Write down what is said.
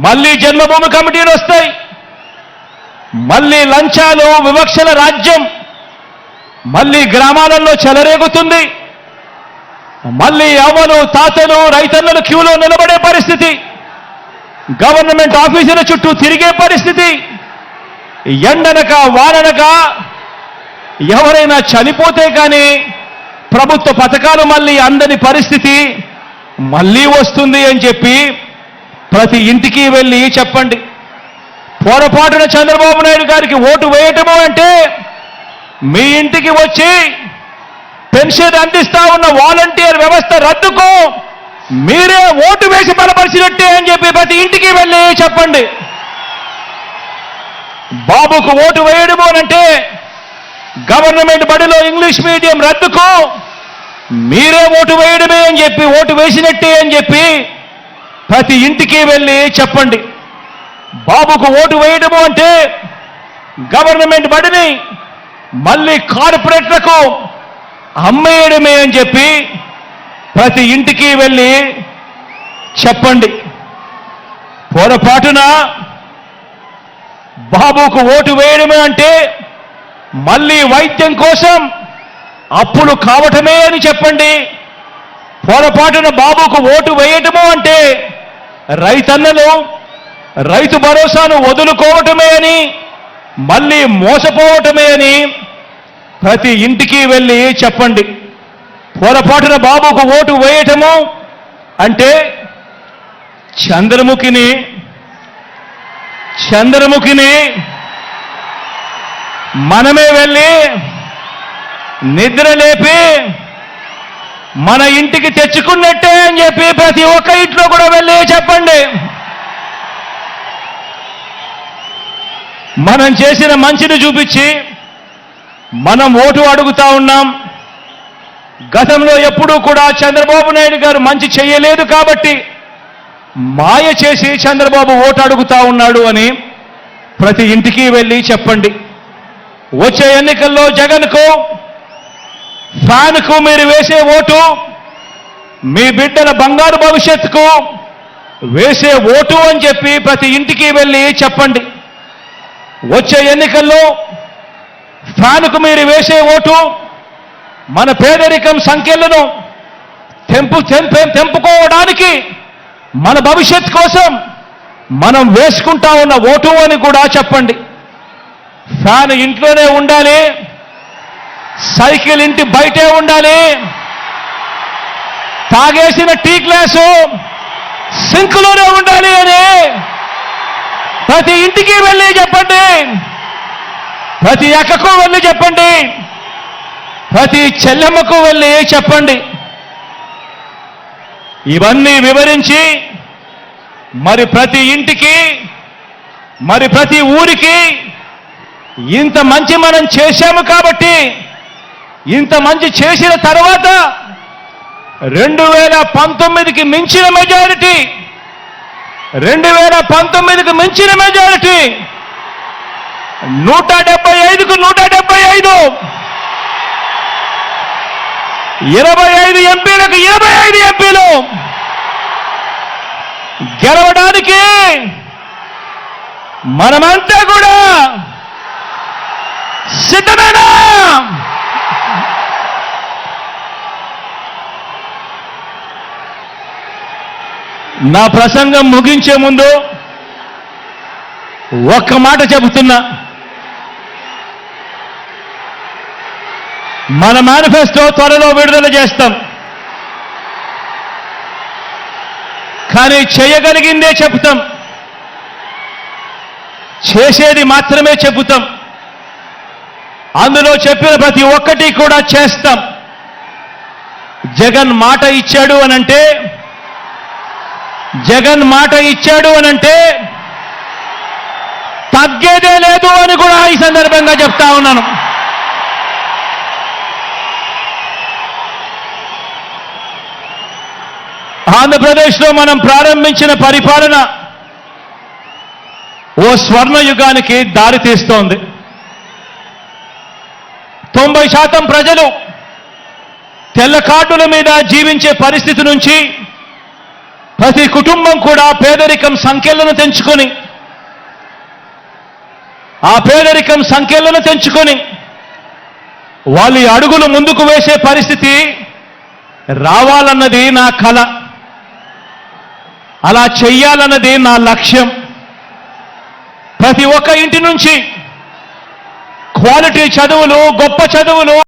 మళ్ళీ జన్మభూమి కమిటీలు వస్తాయి, మళ్ళీ లంచాలు వివక్షల రాజ్యం మళ్ళీ గ్రామాలలో చెలరేగుతుంది, మళ్ళీ అవ్వలు తాతలు రైతన్నలు క్యూలో నిలబడే పరిస్థితి, గవర్నమెంట్ ఆఫీసుల చుట్టూ తిరిగే పరిస్థితి, ఎండనక వాననక ఎవరైనా చనిపోతే కానీ ప్రభుత్వ పథకాలు మళ్ళీ అందని పరిస్థితి మళ్ళీ వస్తుంది అని చెప్పి ప్రతి ఇంటికి వెళ్ళి చెప్పండి. పొరపాటున చంద్రబాబు నాయుడు గారికి ఓటు వేయటము అంటే మీ ఇంటికి వచ్చి పెన్షన్ అందిస్తా ఉన్న వాలంటీర్ వ్యవస్థ రద్దుకు మీరే ఓటు వేసి బలపరిచినట్టే అని చెప్పి ప్రతి ఇంటికి వెళ్ళి చెప్పండి. బాబుకు ఓటు వేయడము అంటే గవర్నమెంట్ బడిలో ఇంగ్లీష్ మీడియం రద్దుకు మీరే ఓటు వేయడమే అని చెప్పి ఓటు వేసినట్టే అని చెప్పి ప్రతి ఇంటికి వెళ్ళి చెప్పండి. బాబుకు ఓటు వేయడము అంటే గవర్నమెంట్ బడిని మళ్ళీ కార్పొరేట్లకు అమ్మేయడమే అని చెప్పి ప్రతి ఇంటికి వెళ్ళి చెప్పండి. పొరపాటున బాబుకు ఓటు వేయడమే అంటే మళ్ళీ వైద్యం కోసం అప్పులు కావటమే అని చెప్పండి. పొరపాటున బాబుకు ఓటు వేయటము అంటే రైతన్నలు రైతు భరోసాను వదులుకోవటమే అని మళ్ళీ మోసపోవటమే అని ప్రతి ఇంటికి వెళ్ళి చెప్పండి. పొరపాటున బాబుకు ఓటు వేయటము అంటే చంద్రముఖిని మనమే వెళ్ళి నిద్ర లేపి మన ఇంటికి తెచ్చుకున్నట్టే అని చెప్పి ప్రతి ఒక్క ఇంట్లో కూడా వెళ్ళి చెప్పండి. మనం చేసిన మంచిని చూపించి మనం ఓటు అడుగుతా ఉన్నాం. గతంలో ఎప్పుడూ కూడా చంద్రబాబు నాయుడు గారు మంచి చేయలేదు కాబట్టి మాయ చేసి చంద్రబాబు ఓటు అడుగుతా ఉన్నాడు అని ప్రతి ఇంటికి వెళ్ళి చెప్పండి. వచ్చే ఎన్నికల్లో జగన్కు ఫ్యాన్కు మీరు వేసే ఓటు మీ బిడ్డల బంగారు భవిష్యత్తుకు వేసే ఓటు అని చెప్పి ప్రతి ఇంటికి వెళ్ళి చెప్పండి. వచ్చే ఎన్నికల్లో ఫ్యాన్కు మీరు వేసే ఓటు మన పేదరికం సంఖ్యలను తెంపుకోవడానికి మన భవిష్యత్ కోసం మనం వేసుకుంటా ఉన్న ఓటు అని కూడా చెప్పండి. ఫ్యాన్ ఇంట్లోనే ఉండాలి, సైకిల్ ఇంటి బయటే ఉండాలి, తాగేసిన టీ గ్లాసు సింక్లోనే ఉండాలి అని ప్రతి ఇంటికి వెళ్ళి చెప్పండి. ప్రతి అక్కకు వెళ్ళి చెప్పండి, ప్రతి చెల్లెమ్మకు వెళ్ళి చెప్పండి. ఇవన్నీ వివరించి మరి ప్రతి ఇంటికి మరి ప్రతి ఊరికి ఇంత మంచి మనం చేశాము కాబట్టి ఇంత మంచి చేసిన తర్వాత 2019కి మించిన మెజారిటీ 2019కి మించిన మెజారిటీ 175కు 175 25 ఎంపీలకు 25 ఎంపీలు గెలవడానికి మనమంతా కూడా సిద్ధమేనా? నా ప్రసంగం ముగించే ముందు ఒక్క మాట చెబుతున్నా. మన మేనిఫెస్టో త్వరలో విడుదల చేస్తాం. కానీ చేయగలిగిందే చెబుతాం, చేసేది మాత్రమే చెబుతాం. అందులో చెప్పిన ప్రతి ఒక్కటి కూడా చేస్తాం. జగన్ మాట ఇచ్చాడు అనంటే తగ్గేదే లేదు అని కూడా ఈ సందర్భంగా చెప్తా ఉన్నాను. ఆంధ్రప్రదేశ్లో మనం ప్రారంభించిన పరిపాలన ఓ స్వర్ణయుగానికి దారి తీస్తోంది. 90% ప్రజలు తెల్ల కార్డుల మీద జీవించే పరిస్థితి నుంచి ప్రతి కుటుంబం కూడా పేదరికం సంఖ్యలను తెంచుకొని ఆ పేదరికం సంఖ్యలను తెంచుకొని వాళ్ళ అడుగులు ముందుకు వేసే పరిస్థితి రావాలన్నది నా కల. అలా చెయ్యాలన్నది నా లక్ష్యం. ప్రతి ఒక్క ఇంటి నుంచి క్వాలిటీ చదువులు, గొప్ప చదువులు